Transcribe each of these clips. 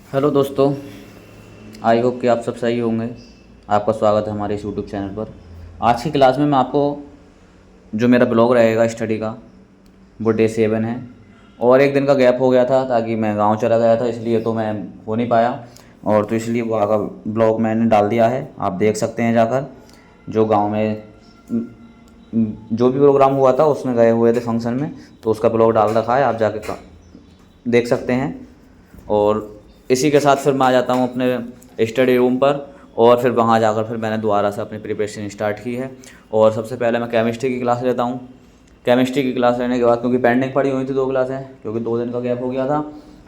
Hello दोस्तों, I hope कि आप सब सही होंगे। आपका स्वागत है हमारे इस यूट्यूब चैनल पर। आज की क्लास में मैं आपको जो मेरा ब्लॉग रहेगा स्टडी का, वो डे 7 है। और एक दिन का गैप हो गया था ताकि मैं गांव चला गया था, इसलिए तो मैं हो नहीं पाया। और तो इसलिए वो आगा ब्लॉग मैंने डाल दिया है, आप देख सकते हैं जाकर। जो गांव में जो भी प्रोग्राम हुआ था उसमें गए हुए थे फंक्शन में, तो उसका ब्लॉग डाल रखा है, आप जाके देख सकते हैं। और इसी के साथ फिर मैं आ जाता हूँ अपने स्टडी रूम पर, और फिर वहाँ जाकर फिर मैंने दोबारा से अपनी प्रिपरेशन स्टार्ट की है। और सबसे पहले मैं केमिस्ट्री की क्लास लेता हूँ। केमिस्ट्री की क्लास लेने के बाद, क्योंकि पेंडिंग पड़ी हुई थी 2 क्लासें, क्योंकि 2 दिन का गैप हो गया था,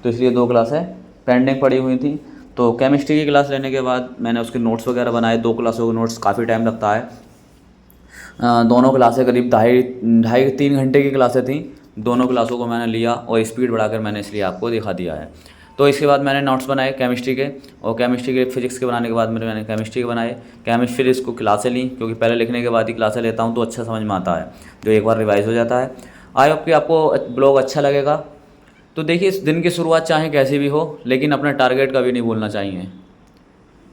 तो इसलिए 2 क्लासें पेंडिंग पड़ी हुई थी। तो केमिस्ट्री की क्लास लेने के बाद मैंने उसके नोट्स वगैरह बनाए। 2 क्लासों के नोट्स काफ़ी टाइम लगता है। दोनों क्लासें करीब ढाई ढाई 3 घंटे की क्लासें थीं। दोनों क्लासों को मैंने लिया और स्पीड बढ़ाकर मैंने इसलिए आपको दिखा दिया है। तो इसके बाद मैंने नोट्स बनाए केमिस्ट्री के, और केमिस्ट्री के फिजिक्स के बनाने के बाद मैंने केमिस्ट्री के बनाए। केमिस्ट्री इसको क्लासें ली, क्योंकि पहले लिखने के बाद ही क्लासें लेता हूँ तो अच्छा समझ में आता है, जो एक बार रिवाइज हो जाता है। आई होप कि आपको ब्लॉग अच्छा लगेगा। तो देखिए, इस दिन की शुरुआत चाहे कैसी भी हो, लेकिन अपना टारगेट कभी नहीं भूलना चाहिए,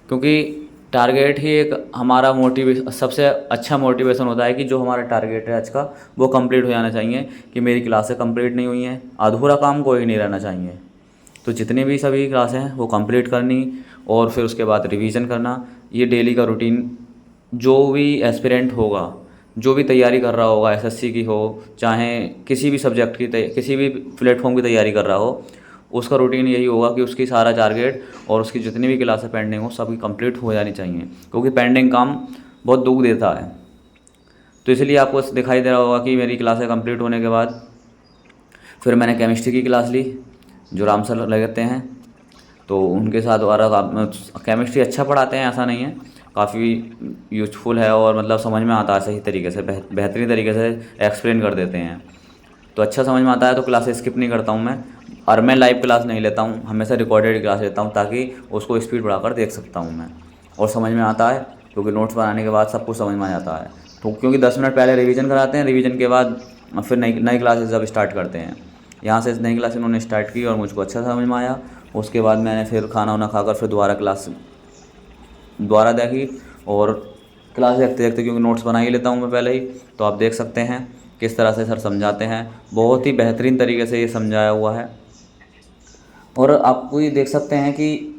क्योंकि टारगेट ही एक हमारा सबसे अच्छा मोटिवेशन होता है कि जो हमारा टारगेट है आज का, वो कंप्लीट हो जाना चाहिए। कि मेरी क्लासें कंप्लीट नहीं हुई हैं, अधूरा काम कोई नहीं रहना चाहिए। तो जितनी भी सभी क्लासें हैं वो कंप्लीट करनी, और फिर उसके बाद रिवीजन करना। ये डेली का रूटीन जो भी एस्पिरेंट होगा, जो भी तैयारी कर रहा होगा, एसएससी की हो चाहे किसी भी सब्जेक्ट की किसी भी प्लेटफॉर्म की तैयारी कर रहा हो, उसका रूटीन यही होगा कि उसकी सारा टारगेट और उसकी जितनी भी क्लासें पेंडिंग हो सभी कंप्लीट हो जानी चाहिए, क्योंकि पेंडिंग काम बहुत दुख देता है। तो इसलिए आपको दिखाई दे रहा होगा कि मेरी क्लासें कंप्लीट होने के बाद फिर मैंने केमिस्ट्री की क्लास ली, जो राम सर लगते हैं। तो उनके साथ दोबारा केमिस्ट्री अच्छा पढ़ाते हैं, ऐसा नहीं है, काफ़ी यूजफुल है और मतलब समझ में आता है सही तरीके से, बेहतरीन तरीके से एक्सप्लेन कर देते हैं। तो अच्छा समझ में आता है, तो क्लासेस स्किप नहीं करता हूँ मैं। और मैं लाइव क्लास नहीं लेता हूँ, हमेशा रिकॉर्डेड क्लास लेता हूँ, ताकि उसको स्पीड बढ़ाकर देख सकता हूँ मैं, और समझ में आता है। क्योंकि नोट्स बनाने के बाद सब कुछ समझ में आ जाता है। तो क्योंकि 10 मिनट पहले रिवीजन कराते हैं, रिवीजन के बाद फिर नई नई क्लासेस जब स्टार्ट करते हैं। यहाँ से नई क्लास इन्होंने स्टार्ट की और मुझको अच्छा समझ में आया। उसके बाद मैंने फिर खाना वाना खाकर फिर दोबारा क्लास दोबारा देखी, और क्लास देखते देखते, क्योंकि नोट्स बना ही लेता हूँ मैं पहले ही, तो आप देख सकते हैं किस तरह से सर समझाते हैं। बहुत ही बेहतरीन तरीके से ये समझाया हुआ है। और आपको ये देख सकते हैं कि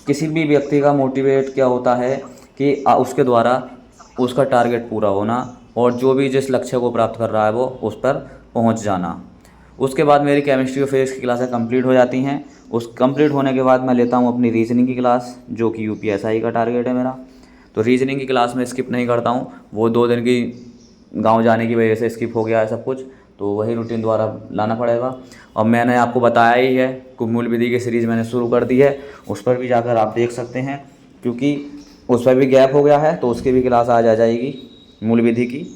किसी भी व्यक्ति का मोटिवेट क्या होता है कि उसके द्वारा उसका टारगेट पूरा होना, और जो भी जिस लक्ष्य को प्राप्त कर रहा है वो उस पर पहुंच जाना। उसके बाद मेरी केमिस्ट्री और फिजिक्स की क्लासें कंप्लीट हो जाती हैं। उस कंप्लीट होने के बाद मैं लेता हूं अपनी रीजनिंग की क्लास, जो कि यूपीएसआई का टारगेट है मेरा। तो रीजनिंग की क्लास में स्किप नहीं करता हूं, वो 2 दिन की गांव जाने की वजह से स्किप हो गया है सब कुछ, तो वही रूटीन दोबारा लाना पड़ेगा। और मैंने आपको बताया ही है, कुमूल विधि की सीरीज़ मैंने शुरू कर दी है, उस पर भी जाकर आप देख सकते हैं, क्योंकि उस पर भी गैप हो गया है, तो उसकी भी क्लास आज आ जाएगी मूल विधि की,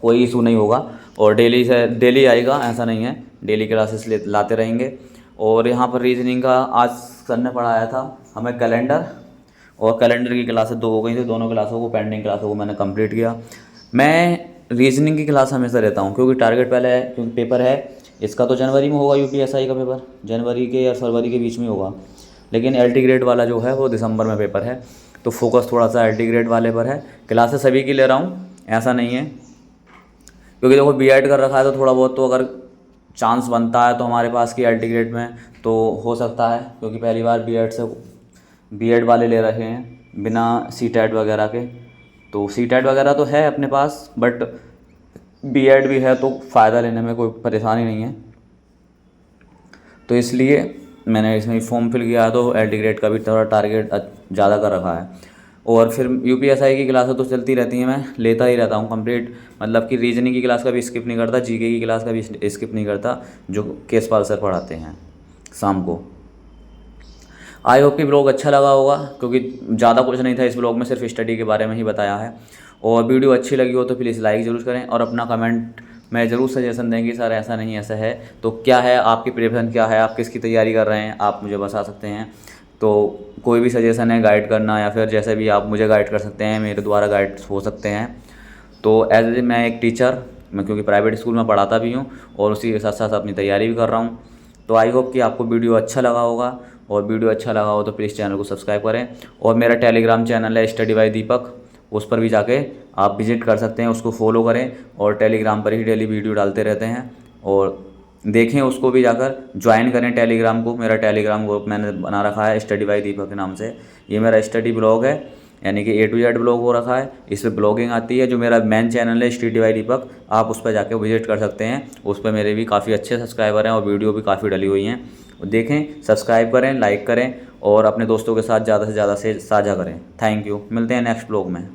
कोई इशू नहीं होगा। और डेली आएगा, ऐसा नहीं है, डेली क्लासेस लाते रहेंगे। और यहाँ पर रीजनिंग का आज सर ने पढ़ाया था हमें कैलेंडर, और कैलेंडर की क्लासेस 2 हो गई थी, दोनों क्लासों को, पेंडिंग क्लासों को मैंने कंप्लीट किया। मैं रीजनिंग की क्लास हमेशा रहता हूँ, क्योंकि टारगेट पहले है, क्योंकि पेपर है इसका तो जनवरी में होगा, यूपीएसआई का पेपर जनवरी के या फरवरी के बीच में होगा, लेकिन एलटी ग्रेड वाला जो है वो दिसंबर में पेपर है। तो फोकस थोड़ा सा एलटी ग्रेड वाले पर है। क्लासेस सभी की ले रहा हूँ, ऐसा नहीं है, क्योंकि देखो बीएड कर रखा है तो थोड़ा बहुत तो अगर चांस बनता है तो हमारे पास की एलटी ग्रेड में तो हो सकता है, क्योंकि पहली बार बीएड वाले ले रहे हैं बिना सीटेट वगैरह के। तो सीटेट वगैरह तो है अपने पास, बट बीएड भी है, तो फ़ायदा लेने में कोई परेशानी नहीं है। तो इसलिए मैंने इसमें फॉर्म फिल किया है, तो एल टी ग्रेड का भी थोड़ा टारगेट ज़्यादा कर रखा है। और फिर यूपीएसआई की क्लासें तो चलती रहती हैं, मैं लेता ही रहता हूँ कंप्लीट, मतलब कि रीजनिंग की क्लास का भी स्किप नहीं करता, जीके की क्लास का भी स्किप नहीं करता, जो केसपाल सर पढ़ाते हैं शाम को। आई होप कि ब्लॉग अच्छा लगा होगा, क्योंकि ज़्यादा कुछ नहीं था इस ब्लॉग में, सिर्फ स्टडी के बारे में ही बताया है। और वीडियो अच्छी लगी हो तो प्लीज़ लाइक ज़रूर करें, और अपना कमेंट में ज़रूर सजेशन दें कि सर ऐसा नहीं ऐसा है, तो क्या है आपकी प्रेफरेंस, क्या है आप किसकी तैयारी कर रहे हैं, आप मुझे बता सकते हैं। तो कोई भी सजेशन है गाइड करना, या फिर जैसे भी आप मुझे गाइड कर सकते हैं, मेरे द्वारा गाइड हो सकते हैं। तो एज मैं एक टीचर, मैं क्योंकि प्राइवेट स्कूल में पढ़ाता भी हूँ और उसी के साथ साथ अपनी तैयारी भी कर रहा हूँ, तो आई होप कि आपको वीडियो अच्छा लगा होगा, और वीडियो अच्छा लगा हो तो प्लीज़ चैनल को सब्सक्राइब करें। और मेरा टेलीग्राम चैनल है स्टडी बाय दीपक, उस पर भी जाके आप विजिट कर सकते हैं, उसको फॉलो करें। और टेलीग्राम पर ही डेली वीडियो डालते रहते हैं, और देखें उसको भी जाकर ज्वाइन करें टेलीग्राम को। मेरा टेलीग्राम ग्रुप मैंने बना रखा है स्टडी बाय दीपक के नाम से। ये मेरा स्टडी ब्लॉग है, यानी कि A to Z ब्लॉग हो रखा है, इस पर ब्लॉगिंग आती है। जो मेरा मेन चैनल है स्टडी बाय दीपक, आप उस पर जाके विजिट कर सकते हैं। उस पर मेरे भी काफ़ी अच्छे सब्सक्राइबर हैं और वीडियो भी काफ़ी डली हुई हैं। देखें, सब्सक्राइब करें, लाइक करें और अपने दोस्तों के साथ ज़्यादा से ज़्यादा से साझा करें। थैंक यू, मिलते हैं नेक्स्ट ब्लॉग में।